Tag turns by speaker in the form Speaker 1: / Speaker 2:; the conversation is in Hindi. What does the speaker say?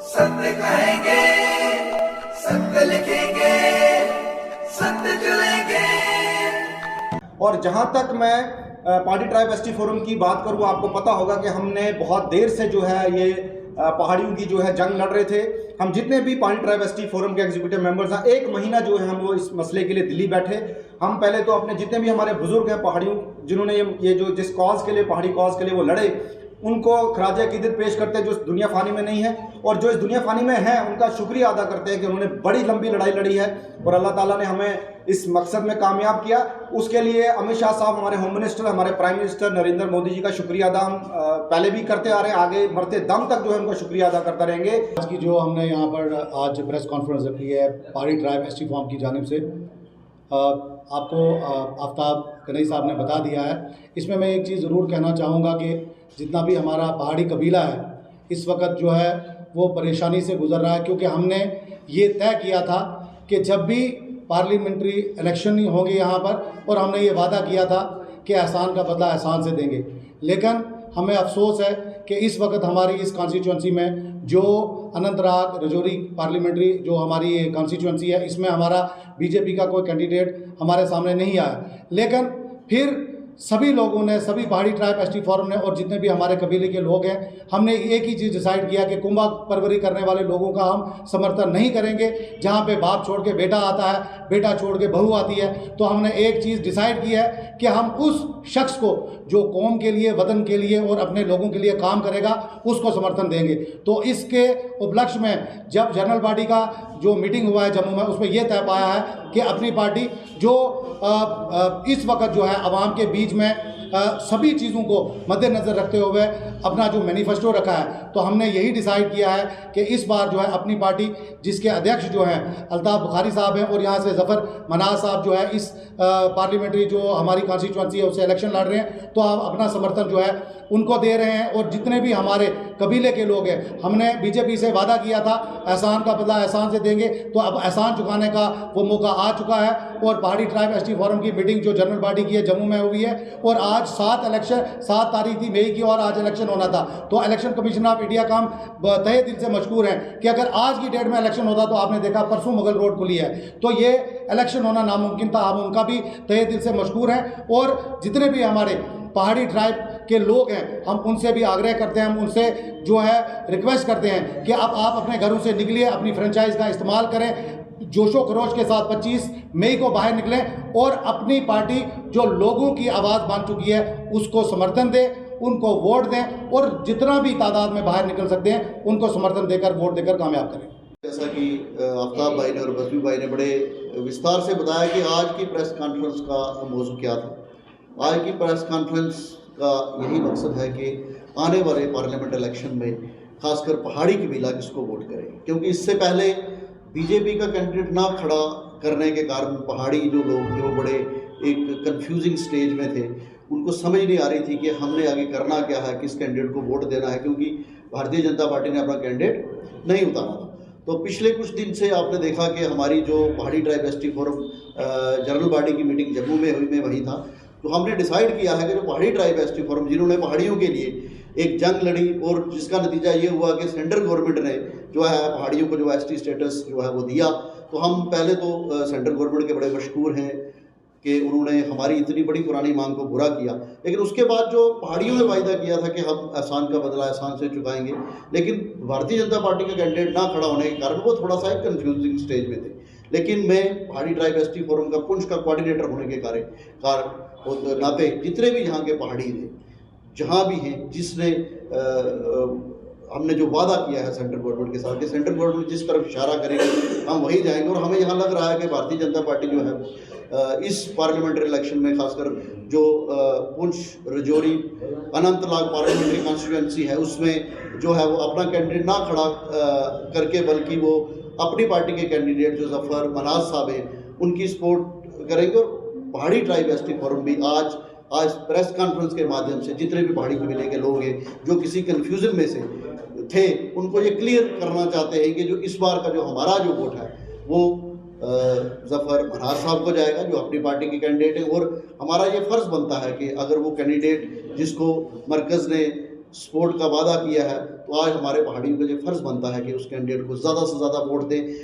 Speaker 1: सत्य कहेंगे, सत्य लिखेंगे, सत्य चलेंगे।
Speaker 2: और जहां तक मैं पार्टी ट्राइब एसटी फोरम की बात करूं, आपको पता होगा कि हमने बहुत देर से जो है ये पहाड़ियों की जो है जंग लड़ रहे थे। हम जितने भी पार्टी ट्राइब एसटी फोरम के एग्जीक्यूटिव मेंबर्स हैं, 1 महीना जो है हम वो इस मसले के लिए दिल्ली बैठे। हम पहले तो अपने जितने भी हमारे बुजुर्ग हैं पहाड़ियों, जिन्होंने ये जो जिस कॉज के लिए, पहाड़ी कॉज के लिए वो लड़े, उनको खराज अकीदत पेश करते हैं जो इस दुनिया फानी में नहीं है, और जो इस दुनिया फानी में है उनका शुक्रिया अदा करते हैं कि उन्होंने बड़ी लंबी लड़ाई लड़ी है और अल्लाह ताला ने हमें इस मकसद में कामयाब किया। उसके लिए अमित शाह साहब, हमारे होम मिनिस्टर, हमारे प्राइम मिनिस्टर नरेंद्र मोदी जी का शुक्रिया अदा हम पहले भी करते आ रहे हैं, आगे मरते दम तक जो है उनका शुक्रिया अदा करता रहेंगे।
Speaker 3: आज की जो हमने यहाँ पर आज प्रेस कॉन्फ्रेंस रखी है पहाड़ी ट्राइब एसटी फॉर्म की जानिब से, आपको आफ्ताब गनई साहब ने बता दिया है। इसमें मैं एक चीज़ ज़रूर कहना चाहूँगा कि जितना भी हमारा पहाड़ी कबीला है इस वक्त जो है वो परेशानी से गुज़र रहा है, क्योंकि हमने ये तय किया था कि जब भी पार्लियामेंट्री इलेक्शन नहीं होंगे यहाँ पर, और हमने ये वादा किया था कि एहसान का बदला एहसान से देंगे। लेकिन हमें अफसोस है कि इस वक्त हमारी इस कॉन्स्टिट्यूंसी में जो अनंतनाग रजौरी पार्लियामेंट्री जो हमारी ये कॉन्स्टिट्यूंसी है, इसमें हमारा बीजेपी का कोई कैंडिडेट हमारे सामने नहीं आया। लेकिन फिर सभी लोगों ने, सभी पहाड़ी ट्राइब एसटी फोरम ने और जितने भी हमारे कबीले के लोग हैं, हमने एक ही चीज़ डिसाइड किया कि कुंभा परवरी करने वाले लोगों का हम समर्थन नहीं करेंगे। जहाँ पे बाप छोड़ के बेटा आता है, बेटा छोड़ के बहू आती है, तो हमने एक चीज़ डिसाइड की है कि हम उस शख्स को जो कौम के लिए, वतन के लिए और अपने लोगों के लिए काम करेगा उसको समर्थन देंगे। तो इसके उपलक्ष्य में जब जनरल बॉडी का जो मीटिंग हुआ है जम्मू में, उसमें यह तय पाया है कि अपनी पार्टी जो इस वक्त जो है आवाम के बीच में सभी चीज़ों को मद्देनज़र रखते हुए अपना जो मैनिफेस्टो रखा है, तो हमने यही डिसाइड किया है कि इस बार जो है अपनी पार्टी जिसके अध्यक्ष जो हैं अल्ताफ़ बुखारी साहब हैं और यहाँ से ज़फ़र मनाज साहब जो है इस पार्लियामेंट्री जो हमारी कॉन्स्टिट्यूंसी है उससे इलेक्शन लड़ रहे हैं, तो आप अपना समर्थन जो है उनको दे रहे हैं। और जितने भी हमारे कबीले के लोग हैं, हमने बीजेपी से वादा किया था एहसान का बदला एहसान से देंगे, तो अब एहसान चुकाने का वो मौका आ चुका है। और पहाड़ी ट्राइब एसटी फोरम की मीटिंग जो जनरल बॉडी की है जम्मू में हुई है, और आज 7 तारीख थी मई की और आज इलेक्शन होना था। तो इलेक्शन कमीशन ऑफ इंडिया का हम तहे दिल से मशकूर हैं कि अगर आज की डेट में इलेक्शन होता, तो आपने देखा परसों मुगल रोड खुली है, तो ये इलेक्शन होना नामुमकिन था। हम उनका भी तहे दिल से मशकूर हैं। और जितने भी हमारे पहाड़ी ट्राइब के लोग हैं, हम उनसे भी आग्रह करते हैं, हम उनसे जो है रिक्वेस्ट करते हैं कि अब आप अपने घरों से निकलिए, अपनी फ्रेंचाइज का इस्तेमाल करें, जोशो खरोश के साथ 25 मई को बाहर निकलें और अपनी पार्टी जो लोगों की आवाज़ बन चुकी है उसको समर्थन दें, उनको वोट दें, और जितना भी तादाद में बाहर निकल सकते हैं उनको समर्थन देकर, वोट देकर कामयाब करें।
Speaker 4: जैसा कि आफ्ताब भाई ने और बसवी भाई ने बड़े विस्तार से बताया कि आज की प्रेस कॉन्फ्रेंस का मौजू क्या था। आज की प्रेस कॉन्फ्रेंस का यही मकसद है कि आने वाले पार्लियामेंट इलेक्शन में खासकर पहाड़ी कबीला किसको वोट करें, क्योंकि इससे पहले बीजेपी का कैंडिडेट ना खड़ा करने के कारण पहाड़ी जो लोग थे वो बड़े एक कंफ्यूजिंग स्टेज में थे। उनको समझ नहीं आ रही थी कि हमने आगे करना क्या है, किस कैंडिडेट को वोट देना है, क्योंकि भारतीय जनता पार्टी ने अपना कैंडिडेट नहीं उतारा था। तो पिछले कुछ दिन से आपने देखा कि हमारी जो पहाड़ी tribe ST forum general body की मीटिंग जम्मू में हुई, मैं वही था। तो हमने डिसाइड किया है कि जो पहाड़ी ट्राइब एसटी फोरम जिन्होंने पहाड़ियों के लिए एक जंग लड़ी और जिसका नतीजा ये हुआ कि सेंट्रल गवर्नमेंट ने जो है पहाड़ियों को जो एसटी स्टेटस जो है वो दिया, तो हम पहले तो सेंट्रल गवर्नमेंट के बड़े मशकूर हैं कि उन्होंने हमारी इतनी बड़ी पुरानी मांग को पूरा किया। लेकिन उसके बाद जो पहाड़ियों ने वायदा किया था कि हम एहसान का बदला एहसान से चुकाएंगे, लेकिन भारतीय जनता पार्टी का कैंडिडेट ना खड़ा होने के कारण वो थोड़ा सा एक कन्फ्यूजिंग स्टेज में थे। लेकिन मैं पहाड़ी ट्राइब एसटी फोरम का पुंछ का कोऑर्डिनेटर होने के कारण नाते जितने भी यहाँ के पहाड़ी थे, जहाँ भी हैं, जिसने हमने जो वादा किया है सेंट्रल गवर्नमेंट के साथ कि सेंट्रल गवर्नमेंट जिस तरफ इशारा करेगी हम वहीं जाएंगे। और हमें यहाँ लग रहा है कि भारतीय जनता पार्टी जो है इस पार्लियामेंट्री इलेक्शन में खासकर जो पुंछ रजौरी अनंतनाग पार्लियामेंट्री कॉन्स्टिट्यूंसी है उसमें जो है वो अपना कैंडिडेट ना खड़ा करके, बल्कि वो अपनी पार्टी के कैंडिडेट जो ज़फ़र मनाज साहब हैं उनकी सपोर्ट करेंगे। और पहाड़ी ट्राइब एसटी फोरम भी आज प्रेस कॉन्फ्रेंस के माध्यम से जितने भी पहाड़ी कबीले के लोग हैं जो किसी कन्फ्यूजन में से थे, उनको ये क्लियर करना चाहते हैं कि जो इस बार का जो हमारा जो वोट है वो ज़फ़र मनाज साहब को जाएगा जो अपनी पार्टी के कैंडिडेट हैं। और हमारा ये फ़र्ज़ बनता है कि अगर वो कैंडिडेट जिसको मरकज़ ने सपोर्ट का वादा किया है, तो आज हमारे पहाड़ियों का जो फ़र्ज़ बनता है कि उस कैंडिडेट को ज़्यादा से ज़्यादा वोट दें।